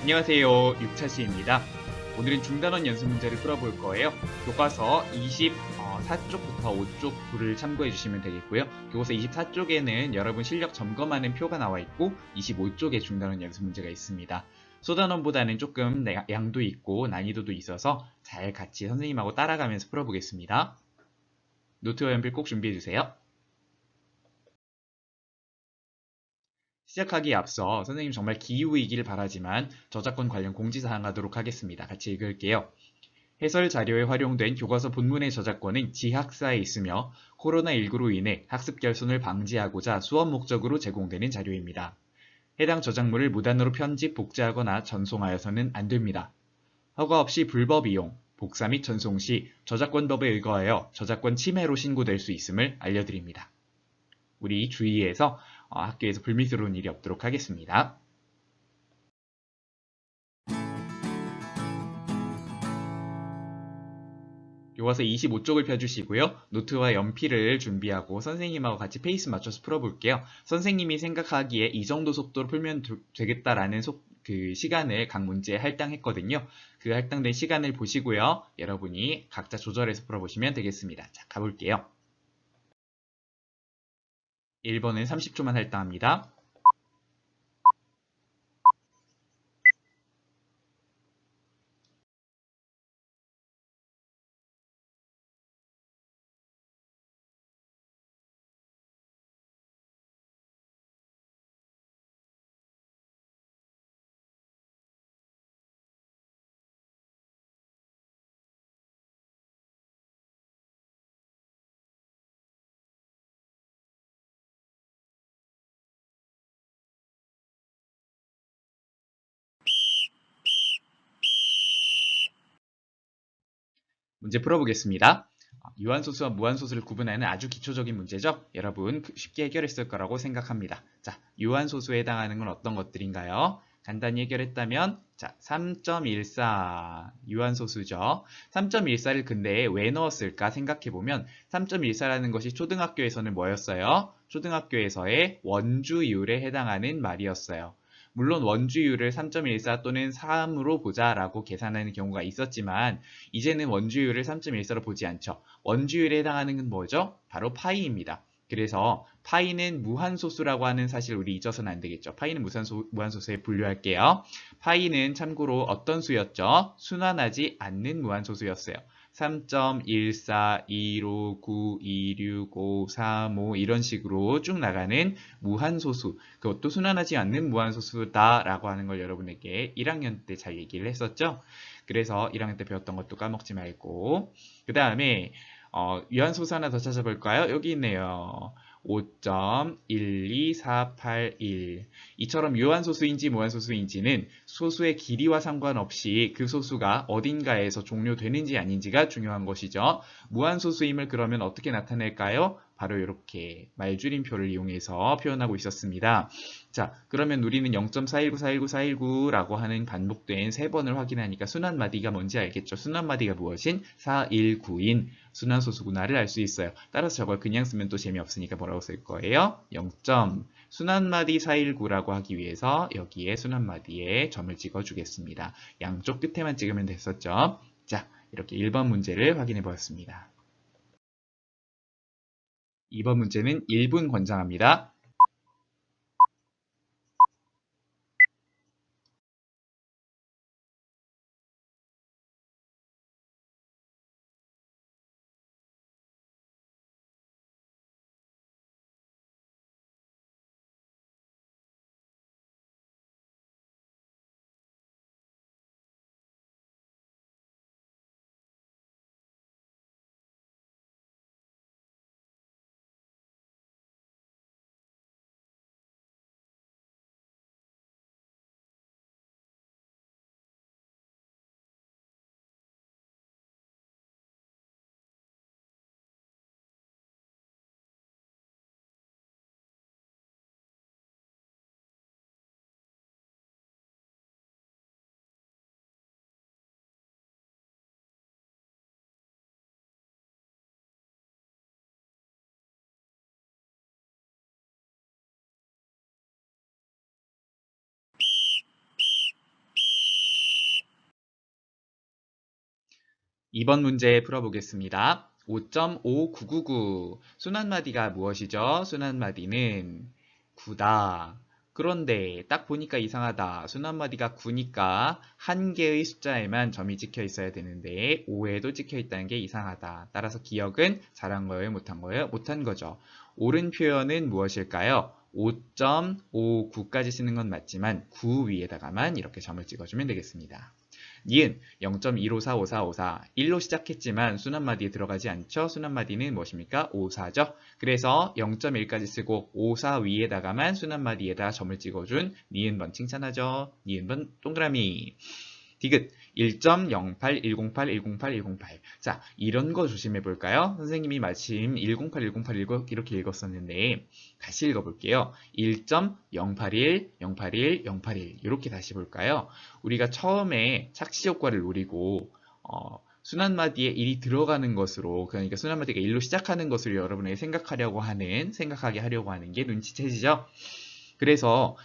안녕하세요. 6차시입니다. 오늘은 중단원 연습 문제를 풀어볼 거예요. 교과서 24쪽부터 5쪽을 참고해 주시면 되겠고요. 교과서 24쪽에는 여러분 실력 점검하는 표가 나와 있고 25쪽에 중단원 연습 문제가 있습니다. 소단원보다는 조금 양도 있고 난이도도 있어서 잘 같이 선생님하고 따라가면서 풀어보겠습니다. 노트와 연필 꼭 준비해 주세요. 시작하기에 앞서 선생님 정말 기후이기를 바라지만 저작권 관련 공지사항 하도록 하겠습니다. 같이 읽을게요. 해설 자료에 활용된 교과서 본문의 저작권은 지학사에 있으며 코로나19로 인해 학습 결손을 방지하고자 수업 목적으로 제공되는 자료입니다. 해당 저작물을 무단으로 편집, 복제하거나 전송하여서는 안 됩니다. 허가 없이 불법 이용, 복사 및 전송 시 저작권법에 의거하여 저작권 침해로 신고될 수 있음을 알려드립니다. 우리 주의해서 학교에서 불미스러운 일이 없도록 하겠습니다. 교과서 25쪽을 펴주시고요. 노트와 연필을 준비하고 선생님하고 같이 페이스 맞춰서 풀어볼게요. 선생님이 생각하기에 이 정도 속도로 풀면 되겠다라는 그 시간을 각 문제에 할당했거든요. 그 할당된 시간을 보시고요. 여러분이 각자 조절해서 풀어보시면 되겠습니다. 자, 가볼게요. 1번은 30초만 할당합니다. 문제 풀어보겠습니다. 유한소수와 무한소수를 구분하는 아주 기초적인 문제죠. 여러분 쉽게 해결했을 거라고 생각합니다. 자, 유한소수에 해당하는 건 어떤 것들인가요? 간단히 해결했다면 자, 3.14 유한소수죠. 3.14를 근데 왜 넣었을까 생각해보면 3.14라는 것이 초등학교에서는 뭐였어요? 초등학교에서의 원주율에 해당하는 말이었어요. 물론 원주율을 3.14 또는 3으로 보자라고 계산하는 경우가 있었지만 이제는 원주율을 3.14로 보지 않죠. 원주율에 해당하는 건 뭐죠? 바로 파이입니다. 그래서 파이는 무한소수라고 하는 사실 우리 잊어서는 안 되겠죠. 파이는 무한소수에 분류할게요. 파이는 참고로 어떤 수였죠? 순환하지 않는 무한소수였어요. 3.14, 2로 9, 26, 5, 3, 5 이런 식으로 쭉 나가는 무한소수, 그것도 순환하지 않는 무한소수다라고 하는 걸 여러분에게 1학년 때 잘 얘기를 했었죠. 그래서 1학년 때 배웠던 것도 까먹지 말고 그 다음에 유한소수 하나 더 찾아볼까요? 여기 있네요. 5.12481 이처럼 유한소수인지 무한소수인지는 소수의 길이와 상관없이 그 소수가 어딘가에서 종료되는지 아닌지가 중요한 것이죠. 무한소수임을 그러면 어떻게 나타낼까요? 바로 이렇게 말줄임표를 이용해서 표현하고 있었습니다. 자, 그러면 우리는 0.41941949라고 하는 반복된 3번을 확인하니까 순환마디가 뭔지 알겠죠? 순환마디가 무엇인? 419인 순환소수구나를 알 수 있어요. 따라서 저걸 그냥 쓰면 또 재미없으니까 뭐라고 쓸 거예요? 0. 순환마디 419라고 하기 위해서 여기에 순환마디에 점을 찍어주겠습니다. 양쪽 끝에만 찍으면 됐었죠? 자, 이렇게 1번 문제를 확인해 보았습니다. 2번 문제는 1분 권장합니다. 2번 문제 풀어보겠습니다. 5.5999 순환마디가 무엇이죠? 순환마디는 9다. 그런데 딱 보니까 이상하다. 순환마디가 9니까 한 개의 숫자에만 점이 찍혀 있어야 되는데 5에도 찍혀 있다는 게 이상하다. 따라서 기억은 잘한 거예요? 못한 거예요? 못한 거죠. 옳은 표현은 무엇일까요? 5.59까지 쓰는 건 맞지만 9 위에다가만 이렇게 점을 찍어주면 되겠습니다. 니은 0.1545454 1로 시작했지만 순환마디에 들어가지 않죠. 순환마디는 무엇입니까? 54죠. 그래서 0.1까지 쓰고 54 위에다가만 순환마디에다 점을 찍어준 니은번 칭찬하죠. 니은번 동그라미. 디귿 1.08, 108, 108, 108. 자, 이런 거 조심해 볼까요? 선생님이 마침 108, 108 이렇게 읽었었는데 다시 읽어볼게요. 1.081, 081, 081 이렇게 다시 볼까요? 우리가 처음에 착시 효과를 노리고 순환마디에 1이 들어가는 것으로, 그러니까 순환마디가 1로 시작하는 것으로 여러분에게 생각하게 하려고 하는 게 눈치채지죠? 그래서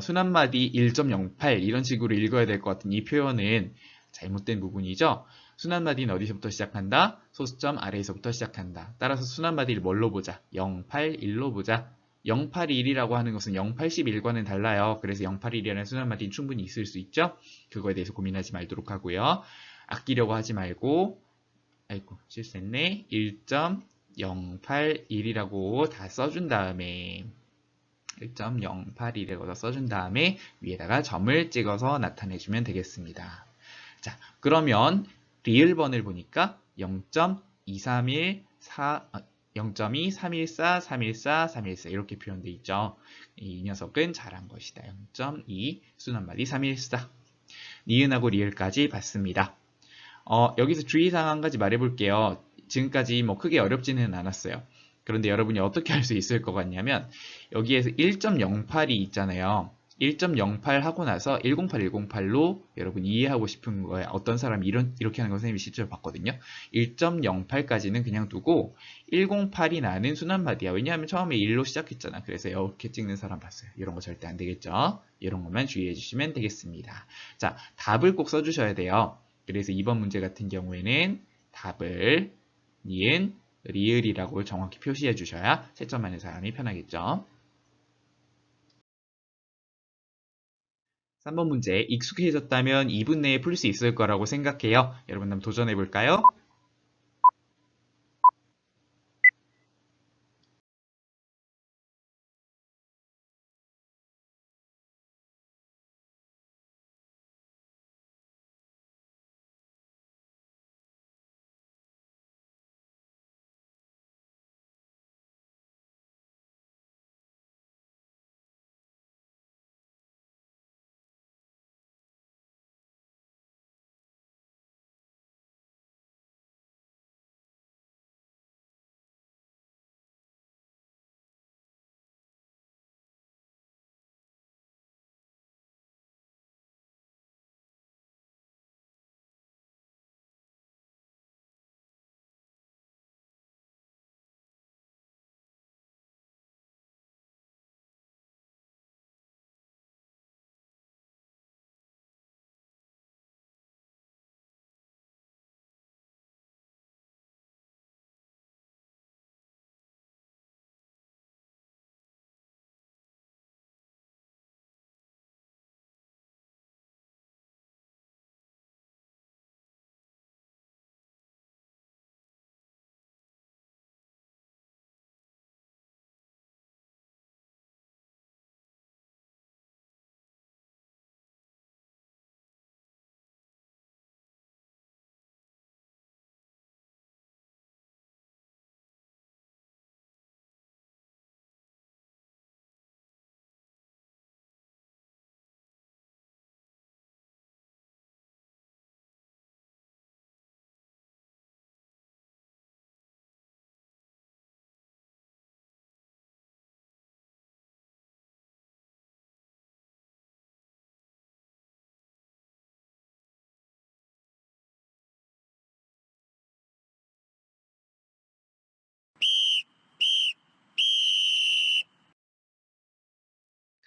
순환마디 1.08 이런 식으로 읽어야 될 것 같은 이 표현은 잘못된 부분이죠. 순환마디는 어디서부터 시작한다? 소수점 아래에서부터 시작한다. 따라서 순환마디를 뭘로 보자? 081로 보자. 081이라고 하는 것은 081과는 달라요. 그래서 081이라는 순환마디는 충분히 있을 수 있죠. 그거에 대해서 고민하지 말도록 하고요. 아끼려고 하지 말고, 아이고 실수했네. 1.081이라고 다 써준 다음에 1.081이라고 써준 다음에 위에다가 점을 찍어서 나타내주면 되겠습니다. 자, 그러면 리을번을 보니까 0.2314 0.2, 314, 314, 314 이렇게 표현되어 있죠. 이 녀석은 잘한 것이다. 0.2 순환마디 314 니은하고 리을까지 봤습니다. 여기서 주의사항 한 가지 말해볼게요. 지금까지 뭐 크게 어렵지는 않았어요. 그런데 여러분이 어떻게 할 수 있을 것 같냐면 여기에서 1.08이 있잖아요. 1.08 하고 나서 108, 108로 여러분 이해하고 싶은 거예요. 어떤 사람이 이렇게 하는 거 선생님이 실제로 봤거든요. 1.08까지는 그냥 두고 108이 나는 순환마디야. 왜냐하면 처음에 1로 시작했잖아. 그래서 이렇게 찍는 사람 봤어요. 이런 거 절대 안 되겠죠. 이런 것만 주의해 주시면 되겠습니다. 자, 답을 꼭 써주셔야 돼요. 그래서 2번 문제 같은 경우에는 답을 니은, 리을이라고 정확히 표시해 주셔야 채점하는 사람이 편하겠죠. 3번 문제, 익숙해졌다면 2분 내에 풀 수 있을 거라고 생각해요. 여러분 한번 도전해 볼까요?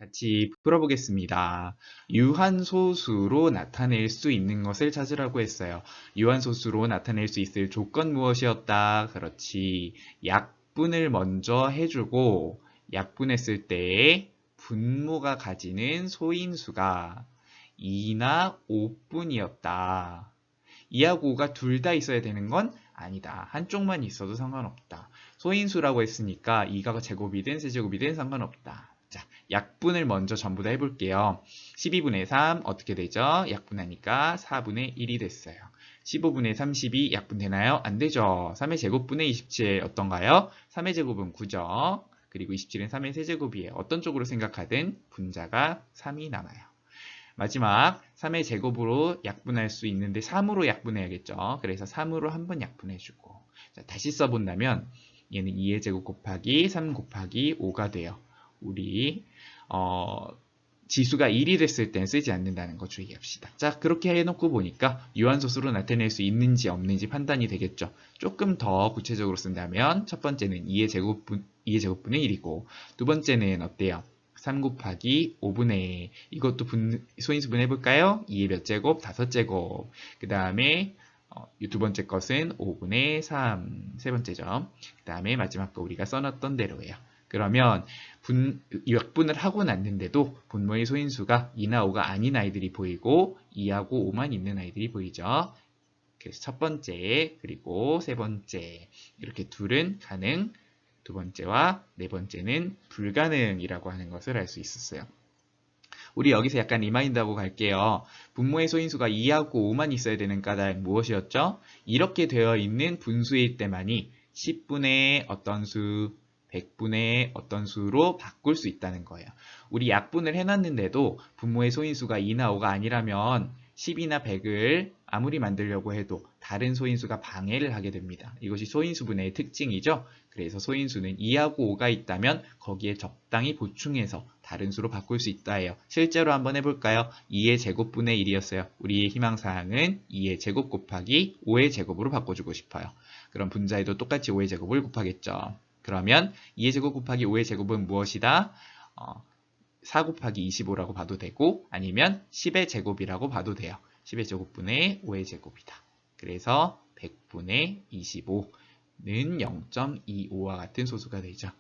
같이 풀어보겠습니다. 유한소수로 나타낼 수 있는 것을 찾으라고 했어요. 유한소수로 나타낼 수 있을 조건 무엇이었다? 그렇지. 약분을 먼저 해주고 약분했을 때 분모가 가지는 소인수가 2나 5뿐이었다. 2하고 5가 둘 다 있어야 되는 건 아니다. 한쪽만 있어도 상관없다. 소인수라고 했으니까 2가 제곱이든 세제곱이든 상관없다. 자, 약분을 먼저 전부 다 해볼게요. 12분의 3 어떻게 되죠? 약분하니까 4분의 1이 됐어요. 15분의 32 약분되나요? 안 되죠. 3의 제곱분의 27 어떤가요? 3의 제곱은 9죠. 그리고 27은 3의 세제곱이에요. 어떤 쪽으로 생각하든 분자가 3이 남아요. 마지막 3의 제곱으로 약분할 수 있는데 3으로 약분해야겠죠. 그래서 3으로 한번 약분해주고 다시 써본다면 얘는 2의 제곱 곱하기 3 곱하기 5가 돼요. 우리 지수가 1이 됐을 땐 쓰지 않는다는 거 주의합시다. 자, 그렇게 해놓고 보니까 유한소수로 나타낼 수 있는지 없는지 판단이 되겠죠. 조금 더 구체적으로 쓴다면 첫 번째는 2의 제곱분의 1이고 두 번째는 어때요? 3 곱하기 5분의 이것도 소인수분 해볼까요? 2의 몇 제곱? 5제곱. 그 다음에 두 번째 것은 5분의 3. 세 번째죠. 그 다음에 마지막 거 우리가 써놨던 대로예요. 그러면 약분을 하고 났는데도 분모의 소인수가 2나 5가 아닌 아이들이 보이고 2하고 5만 있는 아이들이 보이죠. 그래서 첫 번째 그리고 세 번째 이렇게 둘은 가능, 두 번째와 네 번째는 불가능이라고 하는 것을 알 수 있었어요. 우리 여기서 약간 리마인드하고 갈게요. 분모의 소인수가 2하고 5만 있어야 되는 까닭 무엇이었죠? 이렇게 되어 있는 분수일 때만이 10분의 어떤 수, 100분의 어떤 수로 바꿀 수 있다는 거예요. 우리 약분을 해놨는데도 분모의 소인수가 2나 5가 아니라면 10이나 100을 아무리 만들려고 해도 다른 소인수가 방해를 하게 됩니다. 이것이 소인수분해의 특징이죠. 그래서 소인수는 2하고 5가 있다면 거기에 적당히 보충해서 다른 수로 바꿀 수 있다예요. 실제로 한번 해볼까요? 2의 제곱분의 1이었어요. 우리의 희망사항은 2의 제곱 곱하기 5의 제곱으로 바꿔주고 싶어요. 그럼 분자에도 똑같이 5의 제곱을 곱하겠죠. 그러면 2의 제곱 곱하기 5의 제곱은 무엇이다? 4 곱하기 25라고 봐도 되고 아니면 10의 제곱이라고 봐도 돼요. 10의 제곱분의 5의 제곱이다. 그래서 100분의 25는 0.25와 같은 소수가 되죠.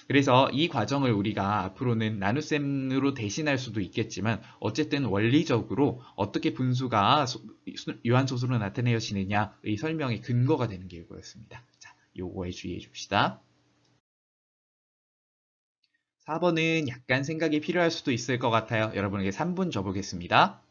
그래서 이 과정을 우리가 앞으로는 나눗셈으로 대신할 수도 있겠지만 어쨌든 원리적으로 어떻게 분수가 유한소수로 나타내어지느냐의 설명의 근거가 되는 게 이거였습니다. 자, 요거에 주의해 줍시다. 4번은 약간 생각이 필요할 수도 있을 것 같아요. 여러분에게 3분 줘보겠습니다.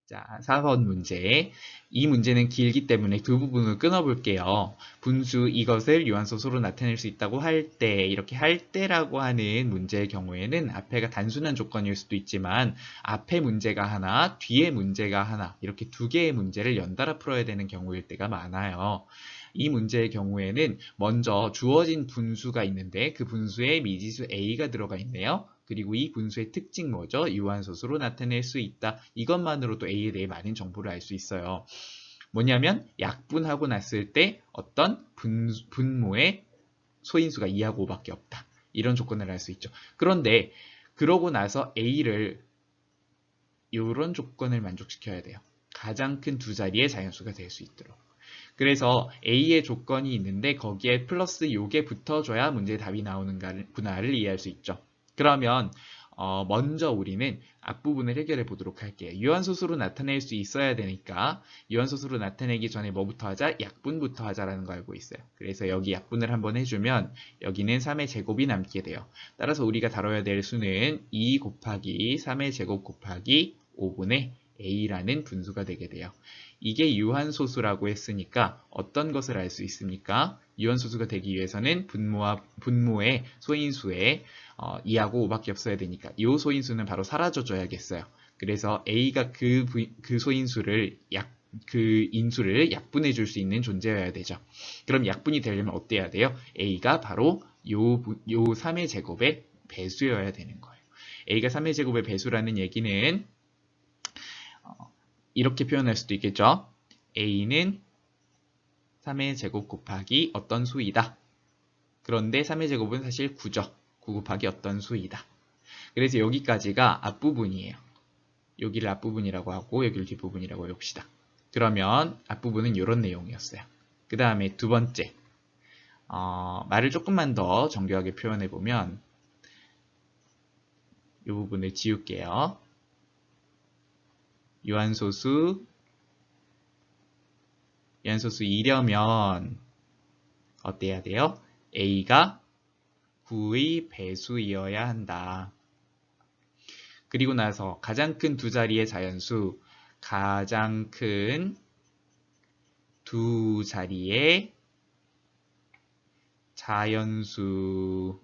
자, 4번 문제. 이 문제는 길기 때문에 두 부분을 끊어볼게요. 분수 이것을 유한소수로 나타낼 수 있다고 할 때, 이렇게 할 때라고 하는 문제의 경우에는 앞에가 단순한 조건일 수도 있지만 앞에 문제가 하나, 뒤에 문제가 하나, 이렇게 두 개의 문제를 연달아 풀어야 되는 경우일 때가 많아요. 이 문제의 경우에는 먼저 주어진 분수가 있는데 그 분수에 미지수 a가 들어가 있네요. 그리고 이 분수의 특징 뭐죠? 유한소수로 나타낼 수 있다. 이것만으로도 a에 대해 많은 정보를 알 수 있어요. 뭐냐면 약분하고 났을 때 어떤 분모의 소인수가 2하고 5밖에 없다. 이런 조건을 알 수 있죠. 그런데 그러고 나서 a를 이런 조건을 만족시켜야 돼요. 가장 큰 두 자리의 자연수가 될 수 있도록. 그래서 A의 조건이 있는데 거기에 플러스 요게 붙어줘야 문제의 답이 나오는구나를 이해할 수 있죠. 그러면 먼저 우리는 앞부분을 해결해 보도록 할게요. 유한소수로 나타낼 수 있어야 되니까 유한소수로 나타내기 전에 뭐부터 하자? 약분부터 하자라는 거 알고 있어요. 그래서 여기 약분을 한번 해주면 여기는 3의 제곱이 남게 돼요. 따라서 우리가 다뤄야 될 수는 2 곱하기 3의 제곱 곱하기 5분의 a라는 분수가 되게 돼요. 이게 유한소수라고 했으니까 어떤 것을 알 수 있습니까? 유한소수가 되기 위해서는 분모의 소인수에 2하고 5밖에 없어야 되니까 이 소인수는 바로 사라져줘야겠어요. 그래서 a가 그 소인수를 그 인수를 약분해 줄 수 있는 존재여야 되죠. 그럼 약분이 되려면 어때야 돼요? a가 바로 요 3의 제곱의 배수여야 되는 거예요. a가 3의 제곱의 배수라는 얘기는 이렇게 표현할 수도 있겠죠. a는 3의 제곱 곱하기 어떤 수이다. 그런데 3의 제곱은 사실 9죠. 9 곱하기 어떤 수이다. 그래서 여기까지가 앞부분이에요. 여기를 앞부분이라고 하고 여기를 뒷부분이라고 해봅시다. 그러면 앞부분은 이런 내용이었어요. 그 다음에 두 번째, 말을 조금만 더 정교하게 표현해보면 이 부분을 지울게요. 유한소수 2려면 어때야 돼요? a가 9의 배수이어야 한다. 그리고 나서 가장 큰 두 자리의 자연수, 가장 큰 두 자리의 자연수인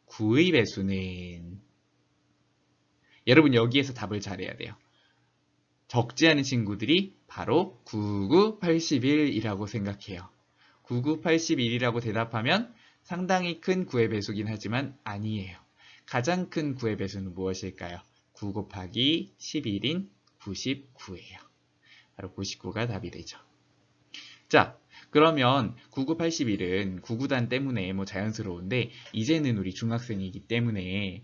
9의 배수는 여러분 여기에서 답을 잘해야 돼요. 적지 않은 친구들이 바로 99, 81이라고 생각해요. 99, 81이라고 대답하면 상당히 큰 9의 배수긴 하지만 아니에요. 가장 큰 9의 배수는 무엇일까요? 9 곱하기 11인 99예요. 바로 99가 답이 되죠. 자, 그러면 99, 81은 9구단 때문에 뭐 자연스러운데 이제는 우리 중학생이기 때문에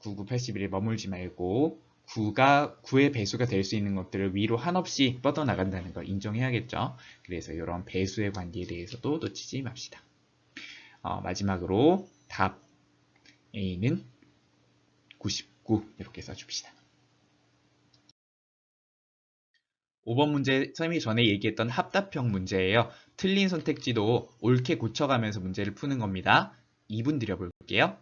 99, 81에 머물지 말고 9의 배수가 될 수 있는 것들을 위로 한없이 뻗어나간다는 걸 인정해야겠죠. 그래서 이런 배수의 관계에 대해서도 놓치지 맙시다. 마지막으로 답 A는 99 이렇게 써줍시다. 5번 문제 선생님이 전에 얘기했던 합답형 문제예요. 틀린 선택지도 옳게 고쳐가면서 문제를 푸는 겁니다. 2분 드려볼게요.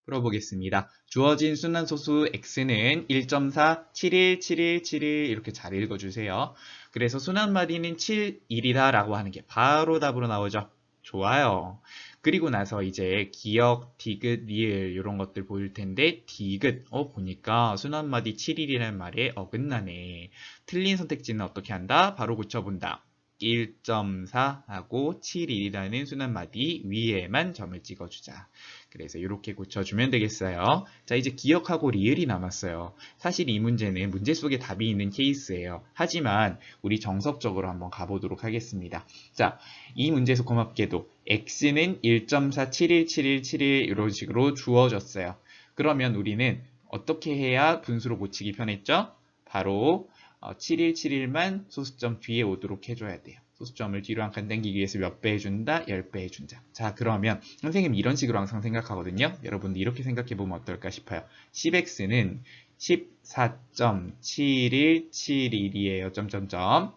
풀어보겠습니다. 주어진 순환소수 x는 1.4, 71, 71, 71 이렇게 잘 읽어주세요. 그래서 순환마디는 7, 1이다 라고 하는 게 바로 답으로 나오죠. 좋아요. 그리고 나서 이제 기역, 디귿, 리을 이런 것들 보일 텐데 디귿, 보니까 순환마디 7일이라는 말에 어긋나네. 틀린 선택지는 어떻게 한다? 바로 고쳐본다. 1.4하고 7일이라는 순환마디 위에만 점을 찍어주자. 그래서 이렇게 고쳐주면 되겠어요. 자, 이제 기억하고 리을이 남았어요. 사실 이 문제는 문제 속에 답이 있는 케이스예요. 하지만 우리 정석적으로 한번 가보도록 하겠습니다. 자, 이 문제에서 고맙게도 x는 1.4717171 이런 식으로 주어졌어요. 그러면 우리는 어떻게 해야 분수로 고치기 편했죠? 바로 7171만 소수점 뒤에 오도록 해줘야 돼요. 소수점을 뒤로 한 칸 당기기 위해서 몇 배 해준다? 10배 해준다. 자, 그러면 선생님 이런 식으로 항상 생각하거든요. 여러분들 이렇게 생각해보면 어떨까 싶어요. 10x는 14.7171이에요. 점점점.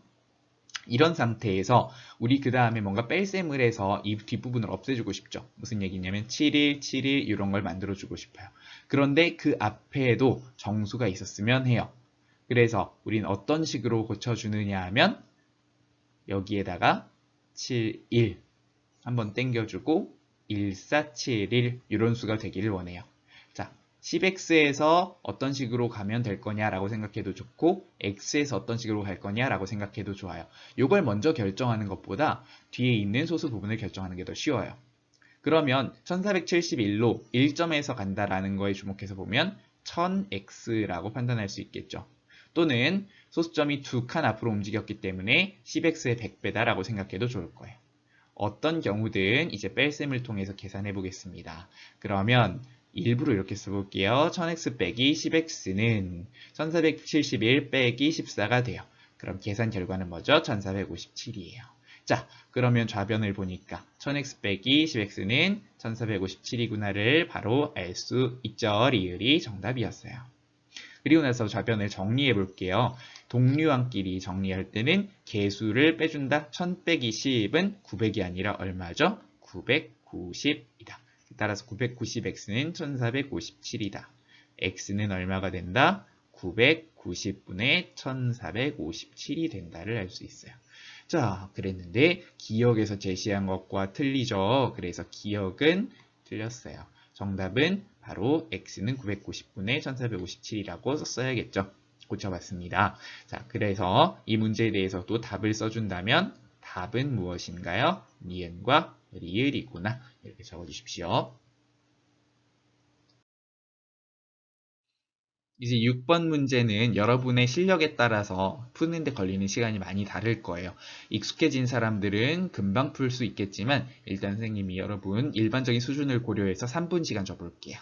이런 상태에서 우리 그 다음에 뭔가 뺄셈을 해서 이 뒷부분을 없애주고 싶죠. 무슨 얘기냐면 71, 71 이런 걸 만들어주고 싶어요. 그런데 그 앞에도 정수가 있었으면 해요. 그래서 우리는 어떤 식으로 고쳐주느냐 하면 여기에다가 71 한번 땡겨주고 1471 이런 수가 되기를 원해요. 자, 10x에서 어떤 식으로 가면 될 거냐라고 생각해도 좋고 x에서 어떤 식으로 갈 거냐라고 생각해도 좋아요. 이걸 먼저 결정하는 것보다 뒤에 있는 소수 부분을 결정하는 게 더 쉬워요. 그러면 1471로 1점에서 간다라는 거에 주목해서 보면 1000x라고 판단할 수 있겠죠. 또는 소수점이 두 칸 앞으로 움직였기 때문에 10x의 100배다라고 생각해도 좋을 거예요. 어떤 경우든 이제 뺄셈을 통해서 계산해 보겠습니다. 그러면 일부러 이렇게 써볼게요. 1000x 빼기 10x는 1471 빼기 14가 돼요. 그럼 계산 결과는 뭐죠? 1457이에요. 자, 그러면 좌변을 보니까 1000x 빼기 10x는 1457이구나를 바로 알 수 있죠. 리을이 정답이었어요. 그리고 나서 좌변을 정리해 볼게요. 동류항끼리 정리할 때는 개수를 빼준다. 1000 빼기 10은 900이 아니라 얼마죠? 990이다. 따라서 990x는 1457이다. x는 얼마가 된다? 990분의 1457이 된다를 알 수 있어요. 자, 그랬는데 기역에서 제시한 것과 틀리죠. 그래서 기역은 틀렸어요. 정답은 바로 x는 990분의 1457이라고 썼어야겠죠. 고쳐봤습니다. 자, 그래서 이 문제에 대해서도 답을 써준다면 답은 무엇인가요? 니은과 리을이구나. 이렇게 적어주십시오. 이제 6번 문제는 여러분의 실력에 따라서 푸는데 걸리는 시간이 많이 다를 거예요. 익숙해진 사람들은 금방 풀 수 있겠지만 일단 선생님이 여러분 일반적인 수준을 고려해서 3분 시간 줘볼게요.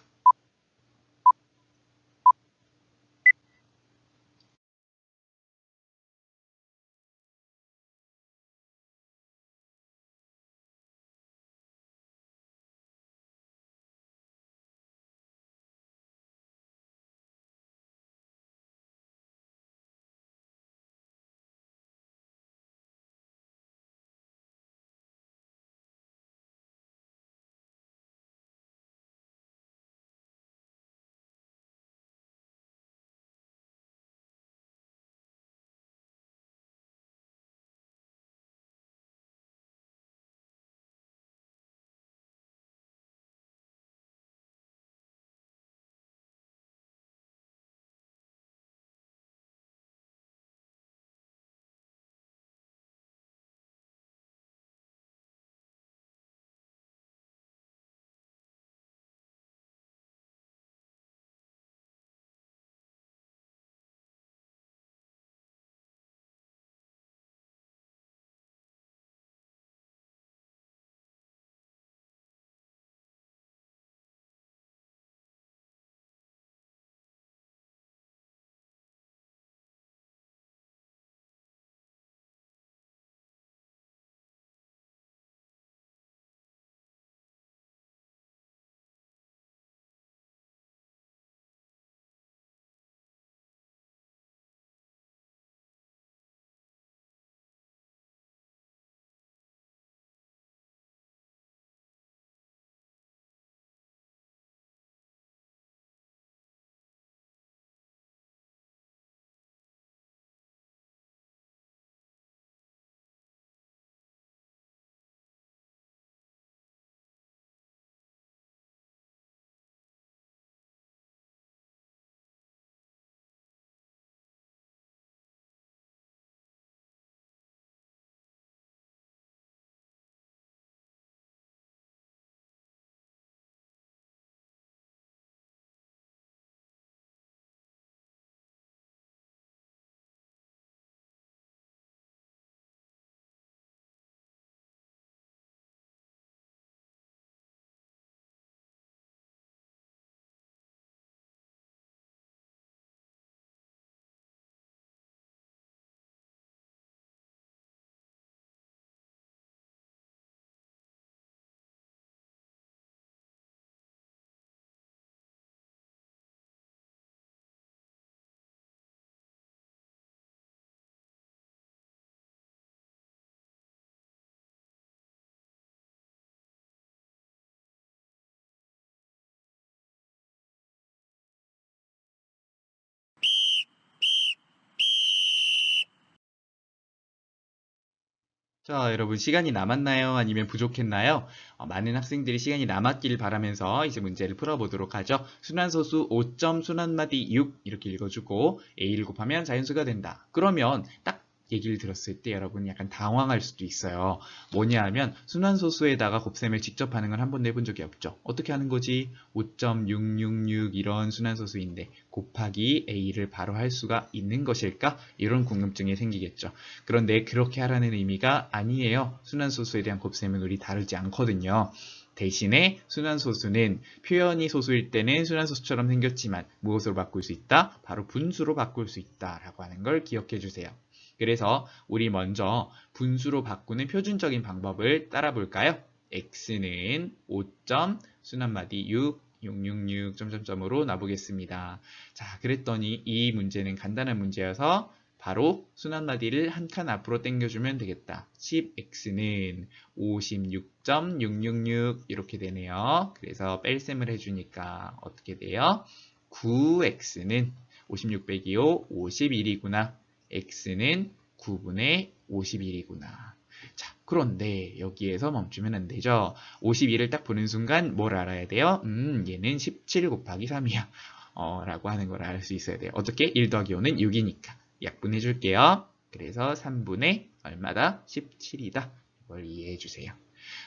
자, 여러분 시간이 남았나요? 아니면 부족했나요? 많은 학생들이 시간이 남았길 바라면서 이제 문제를 풀어보도록 하죠. 순환소수 5점 순환마디 6 이렇게 읽어주고 A를 곱하면 자연수가 된다. 그러면 딱 얘기를 들었을 때 여러분 약간 당황할 수도 있어요. 뭐냐 하면 순환소수에다가 곱셈을 직접 하는 건 한 번도 해본 적이 없죠. 어떻게 하는 거지? 5.666 이런 순환소수인데 곱하기 A를 바로 할 수가 있는 것일까? 이런 궁금증이 생기겠죠. 그런데 그렇게 하라는 의미가 아니에요. 순환소수에 대한 곱셈은 우리 다르지 않거든요. 대신에 순환소수는 표현이 소수일 때는 순환소수처럼 생겼지만 무엇으로 바꿀 수 있다? 바로 분수로 바꿀 수 있다라고 하는 걸 기억해 주세요. 그래서 우리 먼저 분수로 바꾸는 표준적인 방법을 따라 볼까요? x는 5점 순환마디 6 666 점점점으로 놔보겠습니다. 자, 그랬더니 이 문제는 간단한 문제여서 바로 순환마디를 한 칸 앞으로 당겨주면 되겠다. 10x는 56.666 이렇게 되네요. 그래서 뺄셈을 해주니까 어떻게 돼요? 9x는 56 빼기 5, 51이구나. x는 9분의 51이구나. 자, 그런데 여기에서 멈추면 안 되죠. 51을 딱 보는 순간 뭘 알아야 돼요? 얘는 17 곱하기 3이야. 라고 하는 걸 알 수 있어야 돼요. 어떻게? 1 더하기 5는 6이니까. 약분해 줄게요. 그래서 3분의 얼마다? 17이다. 이걸 이해해 주세요.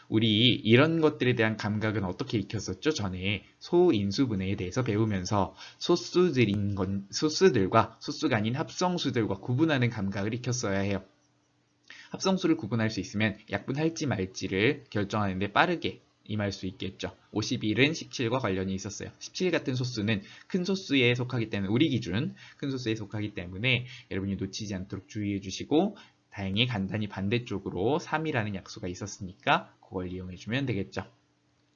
우리 이런 것들에 대한 감각은 어떻게 익혔었죠? 전에 소인수분해에 대해서 배우면서 소수들과 소수가 아닌 합성수들과 구분하는 감각을 익혔어야 해요. 합성수를 구분할 수 있으면 약분할지 말지를 결정하는데 빠르게 임할 수 있겠죠. 51은 17과 관련이 있었어요. 17 같은 소수는 큰 소수에 속하기 때문에 우리 기준 큰 소수에 속하기 때문에 여러분이 놓치지 않도록 주의해 주시고 다행히 간단히 반대쪽으로 3이라는 약수가 있었으니까 그걸 이용해 주면 되겠죠.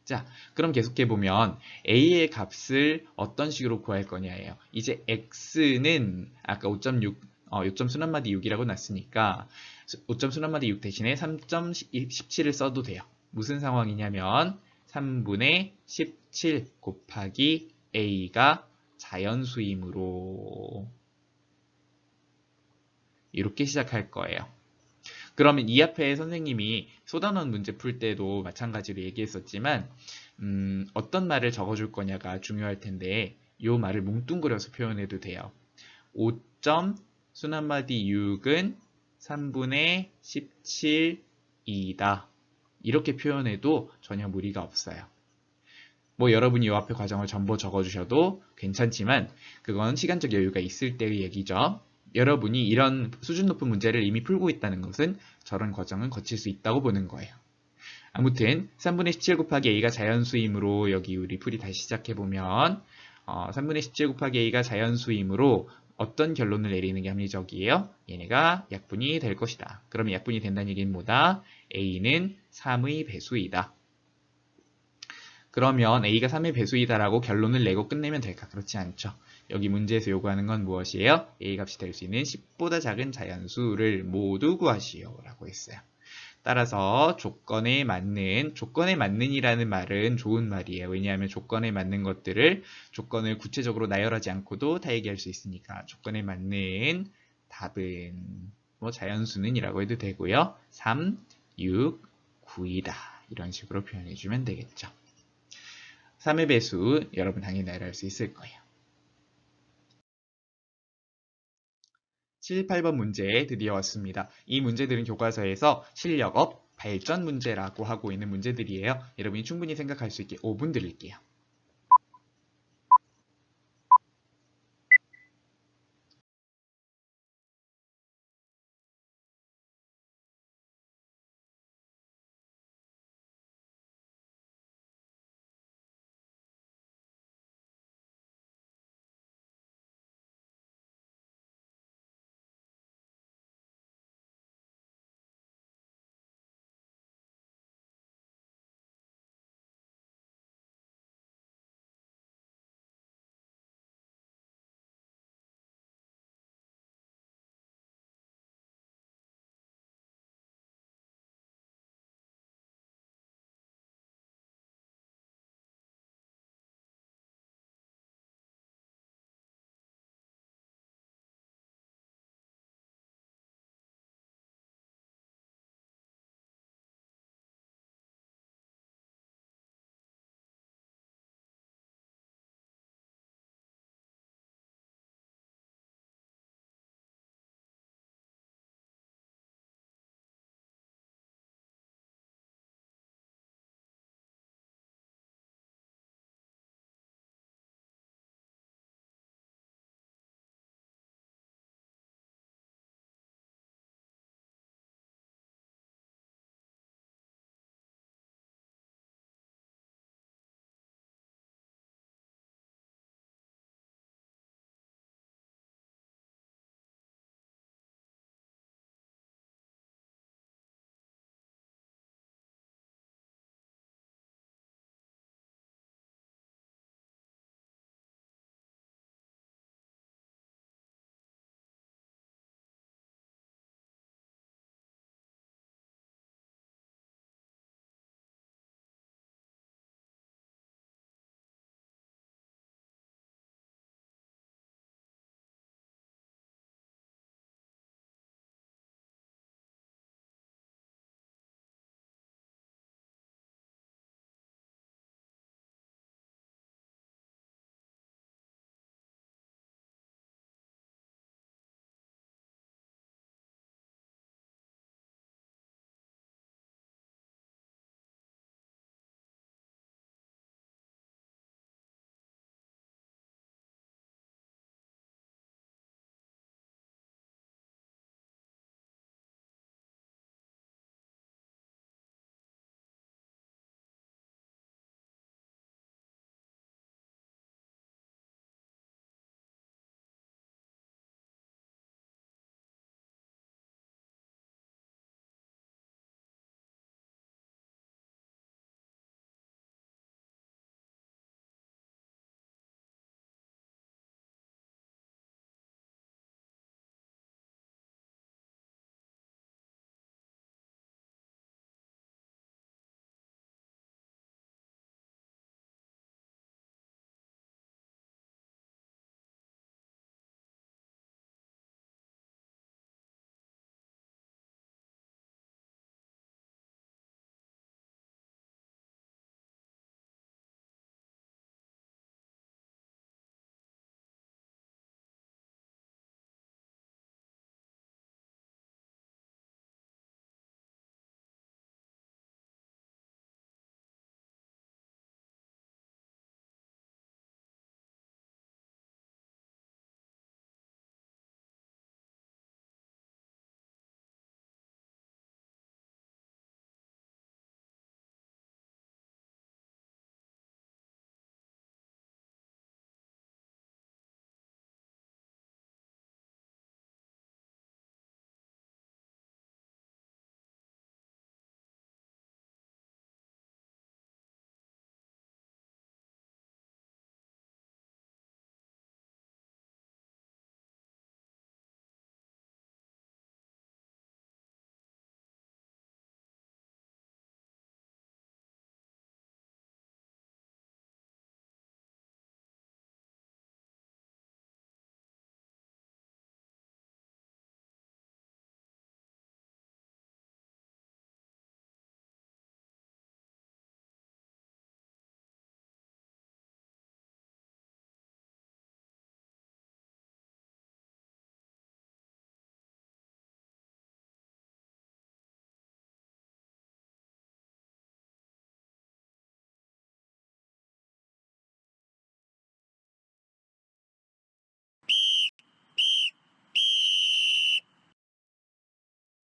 자, 그럼 계속해보면 a의 값을 어떤 식으로 구할 거냐예요. 이제 x는 아까 5.6, 6점 순환마디 6이라고 놨으니까 5점 순환마디 6 대신에 3.17을 써도 돼요. 무슨 상황이냐면 3분의 17 곱하기 a가 자연수이므로 이렇게 시작할 거예요. 그러면 이 앞에 선생님이 소단원 문제 풀 때도 마찬가지로 얘기했었지만 어떤 말을 적어줄 거냐가 중요할 텐데 이 말을 뭉뚱그려서 표현해도 돼요. 5점 순환마디 6은 3분의 17이다. 이렇게 표현해도 전혀 무리가 없어요. 뭐 여러분이 이 앞에 과정을 전부 적어주셔도 괜찮지만 그건 시간적 여유가 있을 때의 얘기죠. 여러분이 이런 수준 높은 문제를 이미 풀고 있다는 것은 저런 과정은 거칠 수 있다고 보는 거예요. 아무튼 3분의 17 곱하기 a가 자연수이므로 여기 우리 풀이 다시 시작해보면 3분의 17 곱하기 a가 자연수이므로 어떤 결론을 내리는 게 합리적이에요? 얘네가 약분이 될 것이다. 그러면 약분이 된다는 얘기는 뭐다? a는 3의 배수이다. 그러면 a가 3의 배수이다라고 결론을 내고 끝내면 될까? 그렇지 않죠. 여기 문제에서 요구하는 건 무엇이에요? a 값이 될 수 있는 10보다 작은 자연수를 모두 구하시오 라고 했어요. 따라서 조건에 맞는이라는 말은 좋은 말이에요. 왜냐하면 조건에 맞는 것들을 조건을 구체적으로 나열하지 않고도 다 얘기할 수 있으니까 조건에 맞는 답은 뭐 자연수는 이라고 해도 되고요. 3, 6, 9이다. 이런 식으로 표현해주면 되겠죠. 3의 배수 여러분 당연히 알아낼 수 있을 거예요. 7, 8번 문제 드디어 왔습니다. 이 문제들은 교과서에서 실력업, 발전 문제라고 하고 있는 문제들이에요. 여러분이 충분히 생각할 수 있게 5분 드릴게요.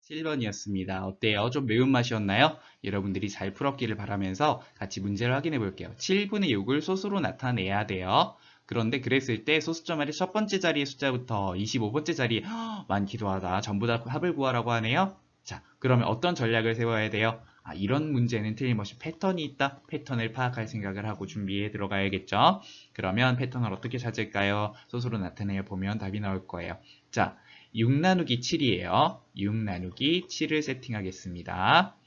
7번이었습니다. 어때요? 좀 매운맛이었나요? 여러분들이 잘 풀었기를 바라면서 같이 문제를 확인해 볼게요. 7분의 6을 소수로 나타내야 돼요. 그런데 그랬을 때 소수점 아래 첫 번째 자리의 숫자부터 25번째 자리 많기도 하다. 전부 다 합을 구하라고 하네요. 자, 그러면 어떤 전략을 세워야 돼요? 이런 문제는 틀림없이 패턴이 있다. 패턴을 파악할 생각을 하고 준비해 들어가야겠죠. 그러면 패턴을 어떻게 찾을까요? 소수로 나타내 보면 답이 나올 거예요. 자, 6 나누기 7이에요. 6 나누기 7을 세팅하겠습니다.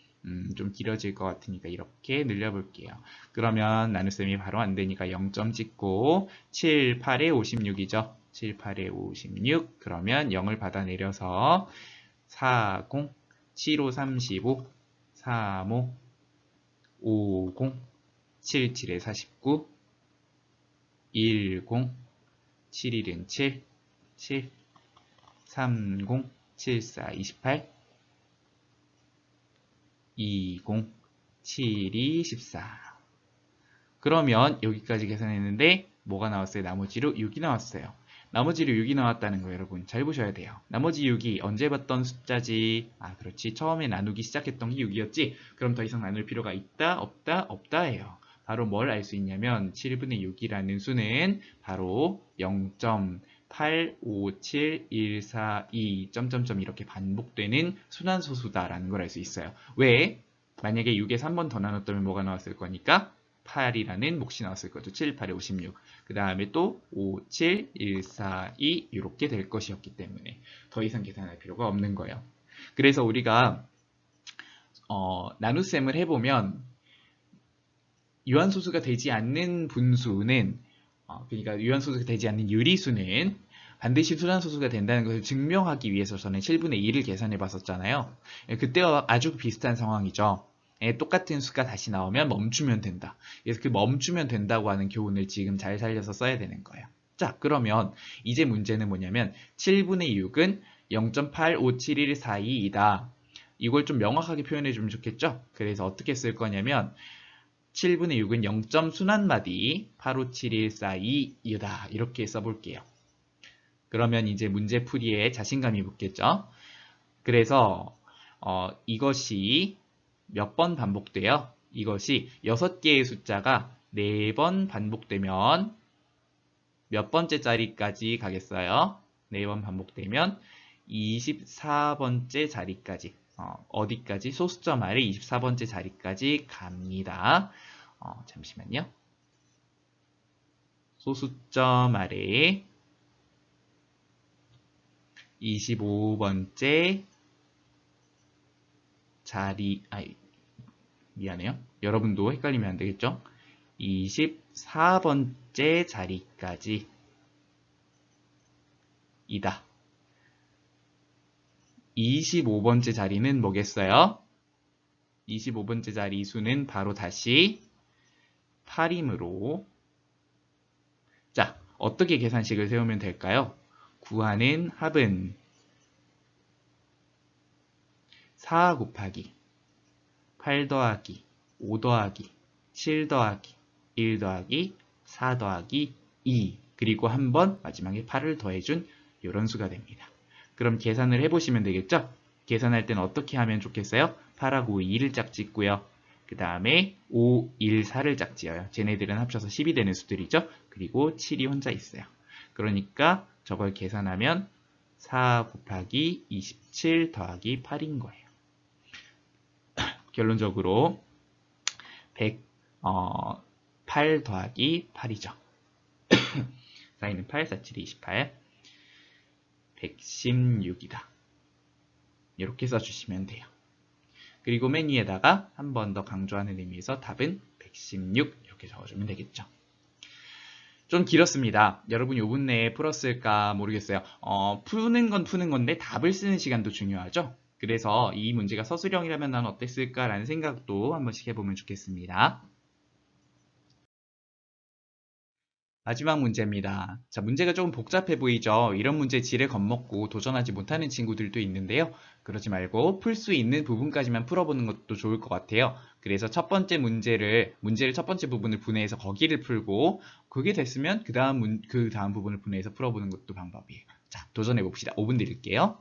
좀 길어질 것 같으니까 이렇게 늘려볼게요. 그러면 나눗셈이 바로 안 되니까 0점 찍고 7, 8에 56이죠. 7, 8에 56. 그러면 0을 받아내려서 40, 7, 5, 35, 35, 50, 7, 7에 49, 10, 7, 1은 7, 7, 30, 74, 28, 20, 72, 14. 그러면 여기까지 계산했는데 뭐가 나왔어요? 나머지로 6이 나왔어요. 나머지로 6이 나왔다는 거 여러분 잘 보셔야 돼요. 나머지 6이 언제 봤던 숫자지? 그렇지. 처음에 나누기 시작했던 게 6이었지? 그럼 더 이상 나눌 필요가 있다? 없다? 없다예요. 바로 뭘 알 수 있냐면 7분의 6이라는 수는 바로 0.85714 점점점 이렇게 반복되는 순환소수다라는 걸 알 수 있어요. 왜? 만약에 6에 3번 더 나눴다면 뭐가 나왔을 거니까 8이라는 몫이 나왔을 거죠. 7, 8에 56. 그 다음에 또 5, 7, 1, 4, 2 이렇게 될 것이었기 때문에 더 이상 계산할 필요가 없는 거예요. 그래서 우리가 나눗셈을 해보면 유한소수가 되지 않는 분수는 그러니까 유한소수가 되지 않는 유리수는 반드시 순환소수가 된다는 것을 증명하기 위해서 저는 7분의 2를 계산해 봤었잖아요. 그때와 아주 비슷한 상황이죠. 똑같은 수가 다시 나오면 멈추면 된다. 그래서 그 멈추면 된다고 하는 교훈을 지금 잘 살려서 써야 되는 거예요. 자, 그러면 이제 문제는 뭐냐면 7분의 6은 0.8571422이다. 이걸 좀 명확하게 표현해 주면 좋겠죠? 그래서 어떻게 쓸 거냐면 7분의 6은 0점 순환마디 857142이다. 이렇게 써볼게요. 그러면 이제 문제 풀이에 자신감이 붙겠죠? 그래서 이것이 몇 번 반복돼요? 이것이 6개의 숫자가 4번 반복되면 몇 번째 자리까지 가겠어요? 4번 반복되면 24번째 자리까지 어디까지? 소수점 아래 24번째 자리까지 갑니다. 잠시만요. 소수점 아래 25번째 자리, 미안해요. 여러분도 헷갈리면 안 되겠죠? 24번째 자리까지 이다. 25번째 자리는 뭐겠어요? 25번째 자리 수는 바로 다시 8이므로 자, 어떻게 계산식을 세우면 될까요? 구하는 합은 4 곱하기 8 더하기 5 더하기 7 더하기 1 더하기 4 더하기 2 그리고 한 번 마지막에 8을 더해준 이런 수가 됩니다. 그럼 계산을 해보시면 되겠죠? 계산할 때는 어떻게 하면 좋겠어요? 8하고 2를 짝짓고요. 그 다음에 5, 1, 4를 짝지어요. 쟤네들은 합쳐서 10이 되는 수들이죠. 그리고 7이 혼자 있어요. 그러니까 저걸 계산하면 4 곱하기 27 더하기 8인 거예요. 결론적으로 8 더하기 8이죠. 4에는 8, 4, 7이 28, 116이다. 이렇게 써주시면 돼요. 그리고 맨 위에다가 한 번 더 강조하는 의미에서 답은 116 이렇게 적어주면 되겠죠. 좀 길었습니다. 여러분 5분 내에 풀었을까 모르겠어요. 푸는 건 푸는 건데 답을 쓰는 시간도 중요하죠. 그래서 이 문제가 서술형이라면 난 어땠을까라는 생각도 한 번씩 해보면 좋겠습니다. 마지막 문제입니다. 자, 문제가 조금 복잡해 보이죠? 이런 문제 지레 겁먹고 도전하지 못하는 친구들도 있는데요. 그러지 말고 풀 수 있는 부분까지만 풀어보는 것도 좋을 것 같아요. 그래서 첫 번째 문제를 첫 번째 부분을 분해해서 거기를 풀고 그게 됐으면 그 다음 부분을 분해해서 풀어보는 것도 방법이에요. 자, 도전해 봅시다. 5분 드릴게요.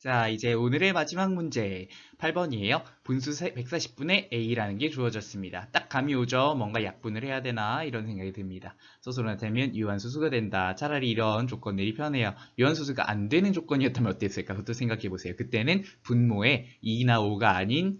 자, 이제 오늘의 마지막 문제 8번이에요. 분수 140분의 a라는 게 주어졌습니다. 딱 감이 오죠? 뭔가 약분을 해야 되나 이런 생각이 듭니다. 소수로 나타내면 유한수수가 된다. 차라리 이런 조건들이 편해요. 유한수수가 안 되는 조건이었다면 어땠을까? 그것도 생각해 보세요. 그때는 분모에 2나 5가 아닌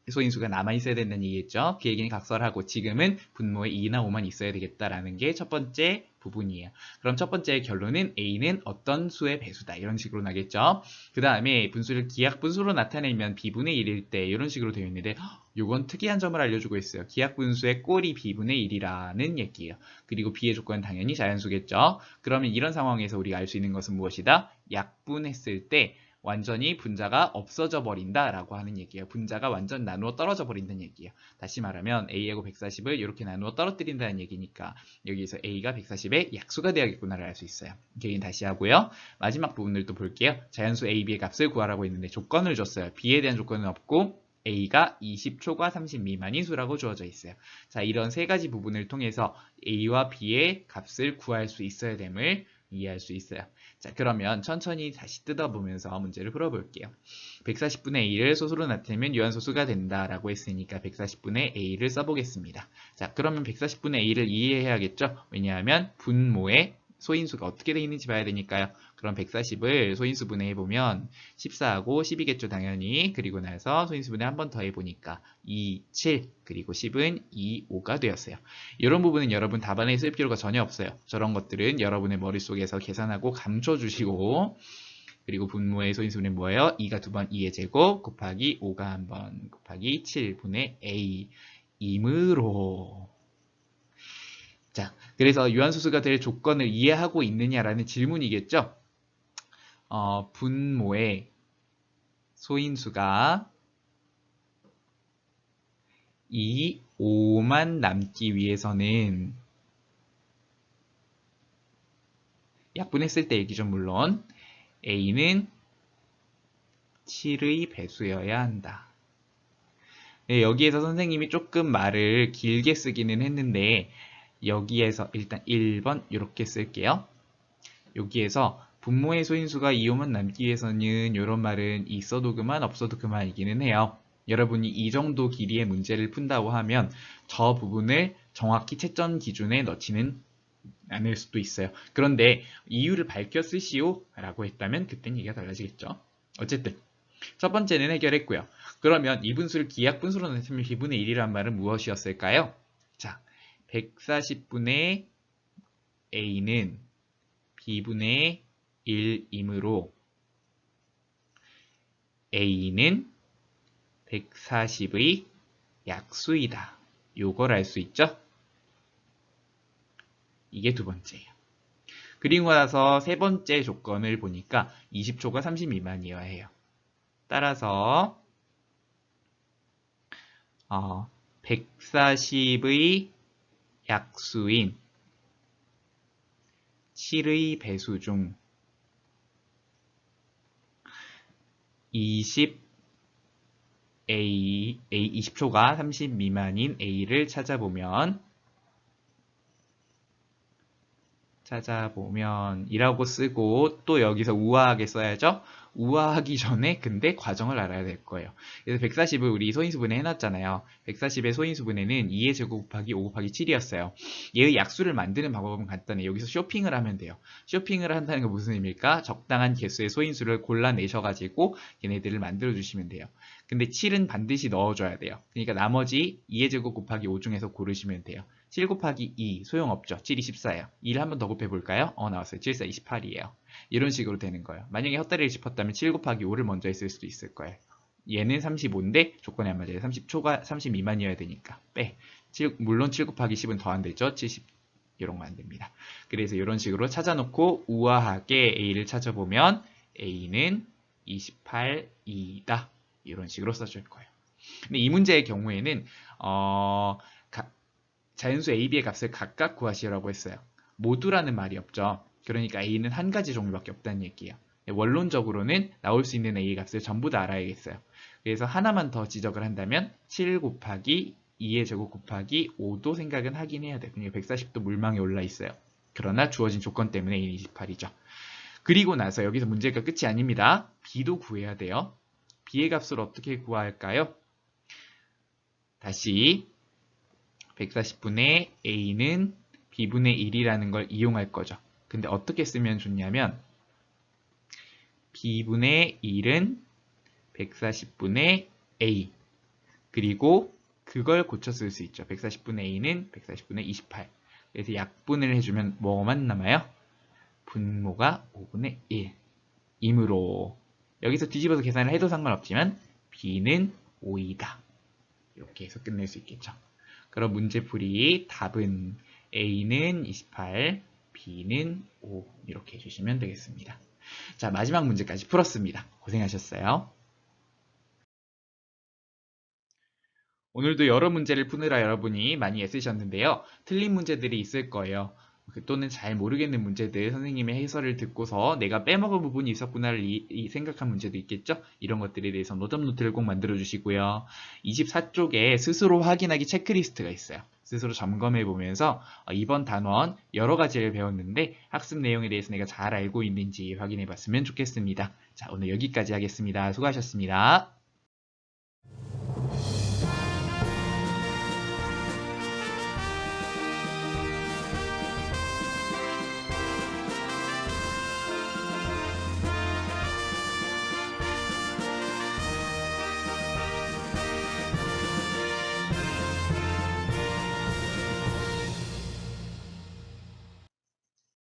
소인수가 남아있어야 된다는 얘기겠죠. 그 얘기는 각설하고 지금은 분모에 2나 5만 있어야 되겠다라는 게 첫 번째 부분이에요. 그럼 첫 번째 결론은 a는 어떤 수의 배수다. 이런 식으로 나겠죠. 그 다음에 분수를 기하분수로 나타내면 b분의 1일 때 이런 식으로 되어 있는데 이건 특이한 점을 알려주고 있어요. 기하분수의 꼴이 b분의 1이라는 얘기예요. 그리고 b의 조건은 당연히 자연수겠죠. 그러면 이런 상황에서 우리가 알 수 있는 것은 무엇이다? 약분했을 때 완전히 분자가 없어져 버린다라고 하는 얘기예요. 분자가 완전 나누어 떨어져 버린다는 얘기예요. 다시 말하면 A하고 140을 이렇게 나누어 떨어뜨린다는 얘기니까 여기서 A가 140의 약수가 되야겠구나를 알 수 있어요. 그 얘기는 다시 하고요. 마지막 부분을 또 볼게요. 자연수 A, B의 값을 구하라고 했는데 조건을 줬어요. B에 대한 조건은 없고 A가 20초과 30 미만인 수라고 주어져 있어요. 자, 이런 세 가지 부분을 통해서 A와 B의 값을 구할 수 있어야 됨을 이해할 수 있어요. 자, 그러면 천천히 다시 뜯어보면서 문제를 풀어볼게요. 140분의 A를 소수로 나타내면 유한소수가 된다라고 했으니까 140분의 A를 써보겠습니다. 자, 그러면 140분의 A를 이해해야겠죠? 왜냐하면 분모에 소인수가 어떻게 되어 있는지 봐야 되니까요. 그럼 140을 소인수 분해해보면 14하고 10이겠죠, 당연히. 그리고 나서 소인수 분해 한 번 더 해보니까 2, 7, 그리고 10은 2, 5가 되었어요. 이런 부분은 여러분 답안에 쓸 필요가 전혀 없어요. 저런 것들은 여러분의 머릿속에서 계산하고 감춰주시고 그리고 분모의 소인수분해 뭐예요? 2가 두 번 2의 제곱 곱하기 5가 한 번 곱하기 7분의 a 이므로 자, 그래서 유한소수가 될 조건을 이해하고 있느냐라는 질문이겠죠? 분모의 소인수가 2, 5만 남기 위해서는 약분했을 때 얘기죠, 물론. A는 7의 배수여야 한다. 네, 여기에서 선생님이 조금 말을 길게 쓰기는 했는데 여기에서 일단 1번 이렇게 쓸게요. 여기에서 분모의 소인수가 2, 5만 남기 위해서는 이런 말은 있어도 그만 없어도 그만이기는 해요. 여러분이 이 정도 길이의 문제를 푼다고 하면 저 부분을 정확히 채점 기준에 넣지는 않을 수도 있어요. 그런데 이유를 밝혀 쓰시오 라고 했다면 그땐 얘기가 달라지겠죠. 어쨌든 첫 번째는 해결했고요. 그러면 이 분수를 기하분수로 나타내면 b분의 1이란 말은 무엇이었을까요? 자, 140분의 a는 b분의 1이므로 a는 140의 약수이다. 요걸 알 수 있죠? 이게 두 번째예요. 그리고 나서 세 번째 조건을 보니까 20초가 30 미만이어야 해요. 따라서 140의 약수인 7의 배수 중 20초가 30 미만인 A를 찾아보면 이라고 쓰고 또 여기서 우아하게 써야죠. 우아하기 전에 근데 과정을 알아야 될 거예요. 그래서 140을 우리 소인수분해 해놨잖아요. 140의 소인수분해는 2의 제곱 곱하기 5 곱하기 7이었어요. 얘의 약수를 만드는 방법은 간단해요. 여기서 쇼핑을 하면 돼요. 쇼핑을 한다는 건 무슨 의미일까? 적당한 개수의 소인수를 골라내셔가지고 얘네들을 만들어주시면 돼요. 근데 7은 반드시 넣어줘야 돼요. 그러니까 나머지 2의 제곱 곱하기 5 중에서 고르시면 돼요. 7 곱하기 2 소용없죠. 7이 14예요. 2를 한 번 더 곱해볼까요? 나왔어요. 7, 4, 28이에요. 이런 식으로 되는 거예요. 만약에 헛다리를 짚었다면 7 곱하기 5를 먼저 했을 수도 있을 거예요. 얘는 35인데 조건이 안 맞아요. 30초가 30 미만이어야 되니까 빼. 물론 7 곱하기 10은 더 안 되죠. 70 이런 거 안 됩니다. 그래서 이런 식으로 찾아놓고 우아하게 A를 찾아보면 A는 28이다. 이런 식으로 써줄 거예요. 근데 이 문제의 경우에는 자연수 A, B의 값을 각각 구하시라고 했어요. 모두라는 말이 없죠. 그러니까 A는 한 가지 종류밖에 없다는 얘기예요. 원론적으로는 나올 수 있는 A의 값을 전부 다 알아야겠어요. 그래서 하나만 더 지적을 한다면 7 곱하기 2의 제곱 곱하기 5도 생각은 하긴 해야 돼요. 그러니까 140도 물망에 올라 있어요. 그러나 주어진 조건 때문에 A는 28이죠. 그리고 나서 여기서 문제가 끝이 아닙니다. b도 구해야 돼요. b의 값을 어떻게 구할까요? 다시 140분의 a는 b분의 1이라는 걸 이용할 거죠. 근데 어떻게 쓰면 좋냐면 b분의 1은 140분의 a 그리고 그걸 고쳐 쓸 수 있죠. 140분의 a는 140분의 28 그래서 약분을 해주면 뭐만 남아요? 분모가 5분의 1 이므로 여기서 뒤집어서 계산을 해도 상관없지만 b는 5이다. 이렇게 해서 끝낼 수 있겠죠. 그럼 문제풀이 답은 a는 28, b는 5 이렇게 해주시면 되겠습니다. 자, 마지막 문제까지 풀었습니다. 고생하셨어요. 오늘도 여러 문제를 푸느라 여러분이 많이 애쓰셨는데요. 틀린 문제들이 있을 거예요. 또는 잘 모르겠는 문제들 선생님의 해설을 듣고서 내가 빼먹은 부분이 있었구나를 생각한 문제도 있겠죠? 이런 것들에 대해서 노트를 꼭 만들어 주시고요. 24쪽에 스스로 확인하기 체크리스트가 있어요. 스스로 점검해 보면서 이번 단원 여러 가지를 배웠는데 학습 내용에 대해서 내가 잘 알고 있는지 확인해 봤으면 좋겠습니다. 자, 오늘 여기까지 하겠습니다. 수고하셨습니다.